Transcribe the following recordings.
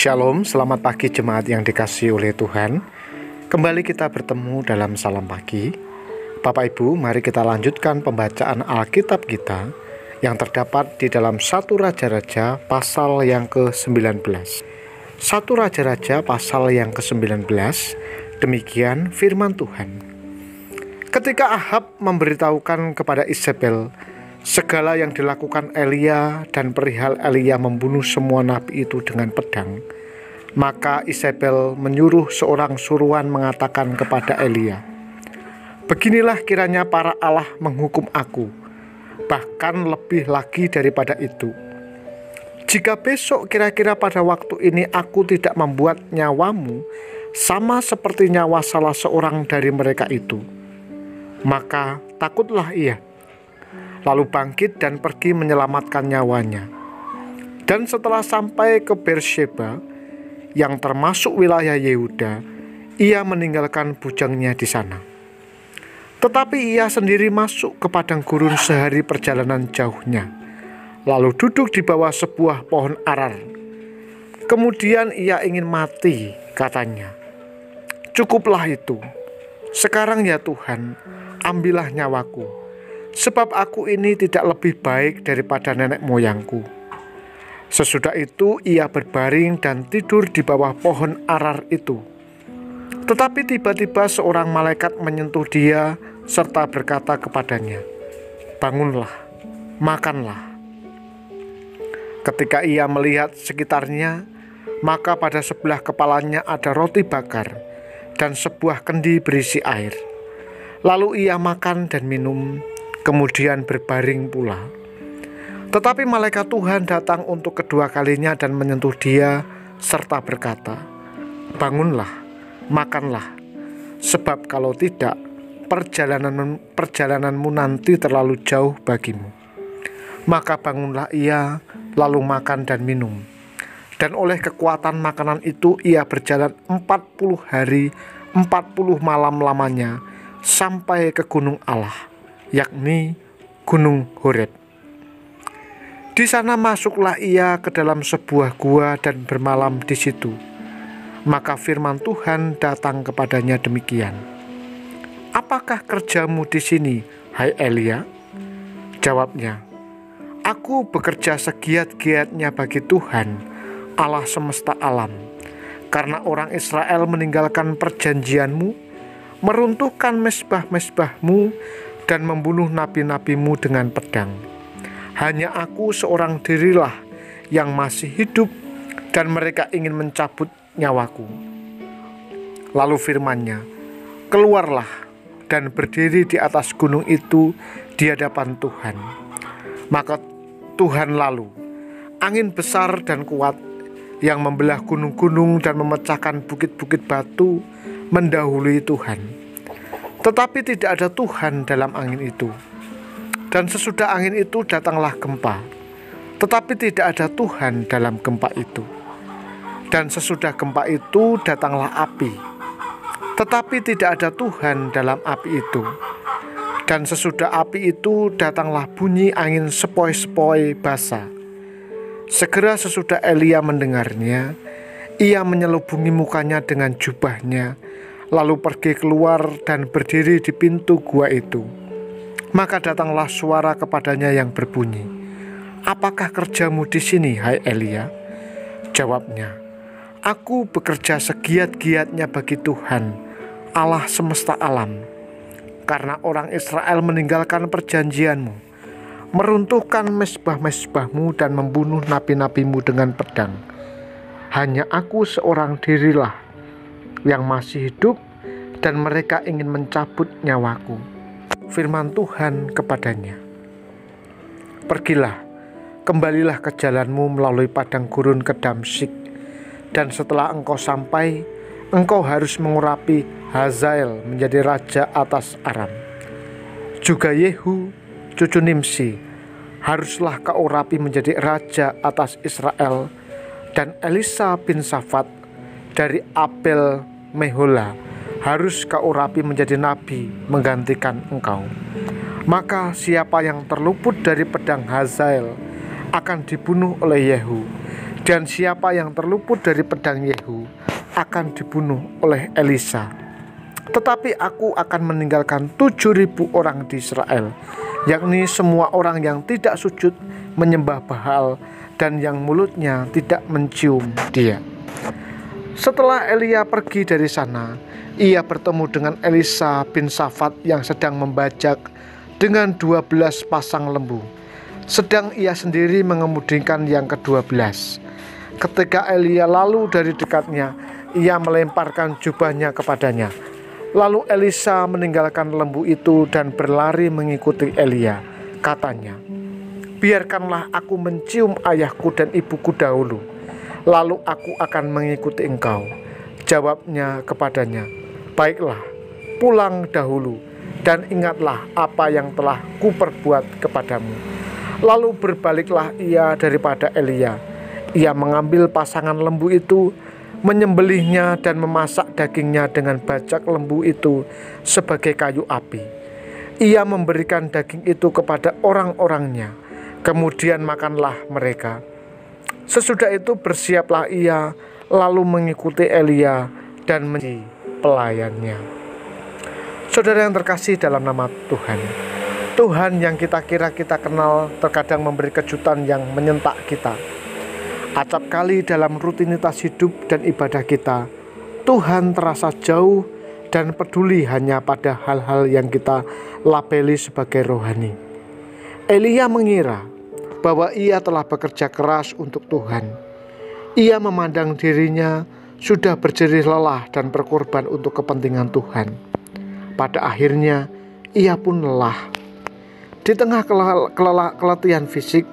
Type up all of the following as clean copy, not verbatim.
Shalom, selamat pagi jemaat yang dikasihi oleh Tuhan. Kembali kita bertemu dalam Salam Pagi. Bapak Ibu, mari kita lanjutkan pembacaan Alkitab kita yang terdapat di dalam 1 Raja-Raja pasal yang ke-19. 1 Raja-Raja pasal yang ke-19, demikian firman Tuhan. Ketika Ahab memberitahukan kepada Isabel segala yang dilakukan Elia dan perihal Elia membunuh semua nabi itu dengan pedang, maka Isabel menyuruh seorang suruhan mengatakan kepada Elia, "Beginilah kiranya para Allah menghukum aku, bahkan lebih lagi daripada itu. Jika besok kira-kira pada waktu ini aku tidak membuat nyawamu sama seperti nyawa salah seorang dari mereka itu, maka takutlah ia." Lalu bangkit dan pergi menyelamatkan nyawanya. Dan setelah sampai ke Beersheba, yang termasuk wilayah Yehuda, ia meninggalkan bujangnya di sana. Tetapi ia sendiri masuk ke padang gurun sehari perjalanan jauhnya, lalu duduk di bawah sebuah pohon arar. Kemudian ia ingin mati, katanya, "Cukuplah itu. Sekarang ya Tuhan, ambillah nyawaku. Sebab aku ini tidak lebih baik daripada nenek moyangku." Sesudah itu ia berbaring dan tidur di bawah pohon arar itu. Tetapi tiba-tiba seorang malaikat menyentuh dia serta berkata kepadanya, "Bangunlah, makanlah." Ketika ia melihat sekitarnya, maka pada sebelah kepalanya ada roti bakar dan sebuah kendi berisi air. Lalu ia makan dan minum, kemudian berbaring pula. Tetapi malaikat Tuhan datang untuk kedua kalinya dan menyentuh dia serta berkata, "Bangunlah, makanlah, sebab kalau tidak, perjalananmu nanti terlalu jauh bagimu." Maka bangunlah ia, lalu makan dan minum. Dan oleh kekuatan makanan itu ia berjalan 40 hari 40 malam lamanya sampai ke gunung Allah, yakni Gunung Horeb. Di sana masuklah ia ke dalam sebuah gua dan bermalam di situ. Maka firman Tuhan datang kepadanya demikian, "Apakah kerjamu di sini, hai Elia?" Jawabnya, "Aku bekerja segiat-giatnya bagi Tuhan, Allah semesta alam, karena orang Israel meninggalkan perjanjianmu, meruntuhkan mezbah-mezbahmu, dan membunuh nabi-nabimu dengan pedang. Hanya aku seorang dirilah yang masih hidup, dan mereka ingin mencabut nyawaku." Lalu firman-Nya, "Keluarlah dan berdiri di atas gunung itu di hadapan Tuhan." Maka Tuhan lalu, angin besar dan kuat yang membelah gunung-gunung dan memecahkan bukit-bukit batu mendahului Tuhan. Tetapi tidak ada Tuhan dalam angin itu. Dan sesudah angin itu datanglah gempa. Tetapi tidak ada Tuhan dalam gempa itu. Dan sesudah gempa itu datanglah api. Tetapi tidak ada Tuhan dalam api itu. Dan sesudah api itu datanglah bunyi angin sepoi-sepoi basah. Segera sesudah Elia mendengarnya, ia menyelubungi mukanya dengan jubahnya, lalu pergi keluar dan berdiri di pintu gua itu. Maka datanglah suara kepadanya yang berbunyi, "Apakah kerjamu di sini, hai Elia?" Jawabnya, "Aku bekerja segiat-giatnya bagi Tuhan, Allah semesta alam, karena orang Israel meninggalkan perjanjianmu, meruntuhkan mezbah-mezbahmu dan membunuh nabi-nabimu dengan pedang. Hanya aku seorang dirilah yang masih hidup, dan mereka ingin mencabut nyawaku." Firman Tuhan kepadanya, "Pergilah, kembalilah ke jalanmu melalui padang gurun ke Damsyik, dan setelah engkau sampai, engkau harus mengurapi Hazael menjadi raja atas Aram. Juga Yehu, cucu Nimsi, haruslah kau urapi menjadi raja atas Israel, dan Elisa bin Safat dari Abel Mehola harus kau urapi menjadi nabi menggantikan engkau. Maka siapa yang terluput dari pedang Hazael akan dibunuh oleh Yehu, Dan siapa yang terluput dari pedang Yehu akan dibunuh oleh Elisa. Tetapi aku akan meninggalkan 7.000 orang di Israel, yakni semua orang yang tidak sujud menyembah Baal dan yang mulutnya tidak mencium dia. Setelah Elia pergi dari sana, ia bertemu dengan Elisa bin Safat yang sedang membajak dengan 12 pasang lembu, sedang ia sendiri mengemudikan yang ke-12. Ketika Elia lalu dari dekatnya, ia melemparkan jubahnya kepadanya. Lalu Elisa meninggalkan lembu itu dan berlari mengikuti Elia. Katanya, "Biarkanlah aku mencium ayahku dan ibuku dahulu, lalu aku akan mengikuti engkau." Jawabnya kepadanya, "Baiklah, pulang dahulu dan ingatlah apa yang telah kuperbuat kepadamu." Lalu berbaliklah ia daripada Elia. Ia mengambil pasangan lembu itu, menyembelihnya dan memasak dagingnya dengan bajak lembu itu sebagai kayu api. Ia memberikan daging itu kepada orang-orangnya, kemudian makanlah mereka. Sesudah itu bersiaplah ia, lalu mengikuti Elia dan menjadi pelayannya. Saudara yang terkasih dalam nama Tuhan, Tuhan yang kita kira kita kenal terkadang memberi kejutan yang menyentak kita. Acap kali dalam rutinitas hidup dan ibadah kita, Tuhan terasa jauh dan peduli hanya pada hal-hal yang kita labeli sebagai rohani. Elia mengira bahwa ia telah bekerja keras untuk Tuhan. Ia memandang dirinya sudah berjerih lelah dan berkorban untuk kepentingan Tuhan. Pada akhirnya ia pun lelah. Di tengah keletihan fisik,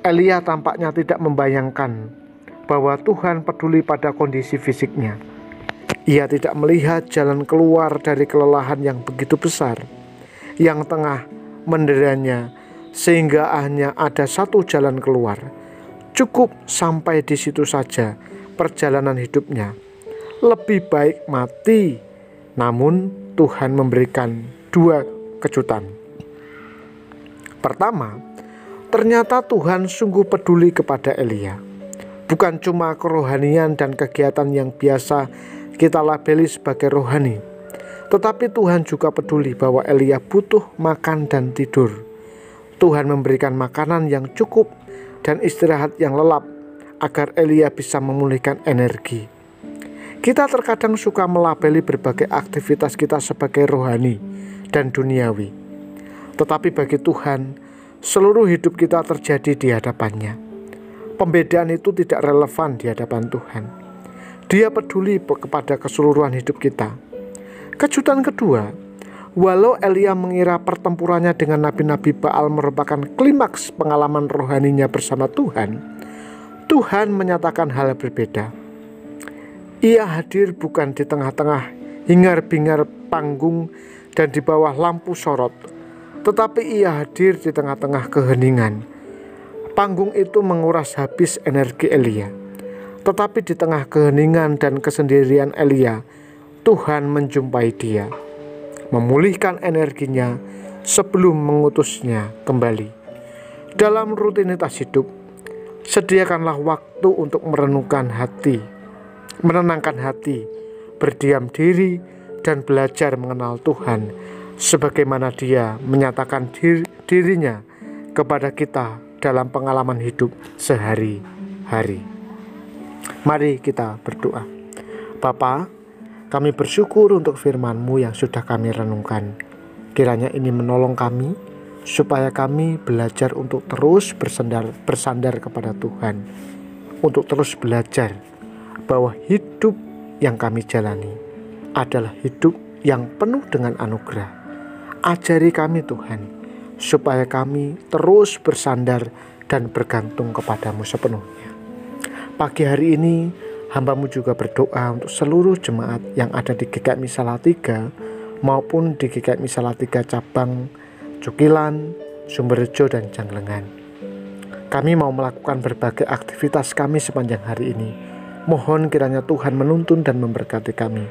Elia tampaknya tidak membayangkan bahwa Tuhan peduli pada kondisi fisiknya. Ia tidak melihat jalan keluar dari kelelahan yang begitu besar yang tengah menderanya, sehingga hanya ada satu jalan keluar. Cukup sampai di situ saja perjalanan hidupnya. Lebih baik mati. Namun Tuhan memberikan 2 kejutan. Pertama, ternyata Tuhan sungguh peduli kepada Elia. Bukan cuma kerohanian dan kegiatan yang biasa kita labeli sebagai rohani, tetapi Tuhan juga peduli bahwa Elia butuh makan dan tidur. Tuhan memberikan makanan yang cukup dan istirahat yang lelap agar Elia bisa memulihkan energi. Kita terkadang suka melabeli berbagai aktivitas kita sebagai rohani dan duniawi. Tetapi bagi Tuhan, seluruh hidup kita terjadi di hadapannya. Pembedaan itu tidak relevan di hadapan Tuhan. Dia peduli kepada keseluruhan hidup kita. Kejutan kedua, walau Elia mengira pertempurannya dengan nabi-nabi Baal merupakan klimaks pengalaman rohaninya bersama Tuhan, Tuhan menyatakan hal berbeda. Ia hadir bukan di tengah-tengah hingar-bingar panggung dan di bawah lampu sorot, tetapi ia hadir di tengah-tengah keheningan. Panggung itu menguras habis energi Elia, tetapi di tengah keheningan dan kesendirian Elia, Tuhan menjumpai dia, memulihkan energinya sebelum mengutusnya kembali. Dalam rutinitas hidup, sediakanlah waktu untuk menenangkan hati, berdiam diri, dan belajar mengenal Tuhan sebagaimana Dia menyatakan dirinya kepada kita dalam pengalaman hidup sehari-hari. Mari kita berdoa. Bapa, kami bersyukur untuk firman-Mu yang sudah kami renungkan. Kiranya ini menolong kami supaya kami belajar untuk terus bersandar kepada Tuhan, untuk terus belajar bahwa hidup yang kami jalani adalah hidup yang penuh dengan anugerah. Ajari kami Tuhan, supaya kami terus bersandar dan bergantung kepadamu sepenuhnya. Pagi hari ini hamba-Mu juga berdoa untuk seluruh jemaat yang ada di GKMI Salatiga maupun di GKMI Salatiga cabang Cukilan, Sumberjo, dan Janglengan. Kami mau melakukan berbagai aktivitas kami sepanjang hari ini. Mohon kiranya Tuhan menuntun dan memberkati kami,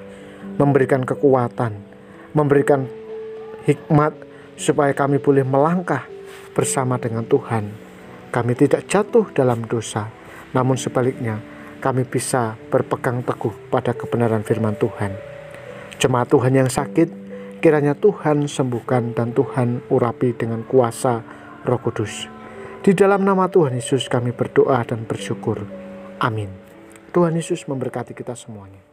memberikan kekuatan, memberikan hikmat supaya kami boleh melangkah bersama dengan Tuhan. Kami tidak jatuh dalam dosa, namun sebaliknya kami bisa berpegang teguh pada kebenaran firman Tuhan. Jemaat Tuhan yang sakit, kiranya Tuhan sembuhkan dan Tuhan urapi dengan kuasa Roh Kudus. Di dalam nama Tuhan Yesus kami berdoa dan bersyukur. Amin. Tuhan Yesus memberkati kita semuanya.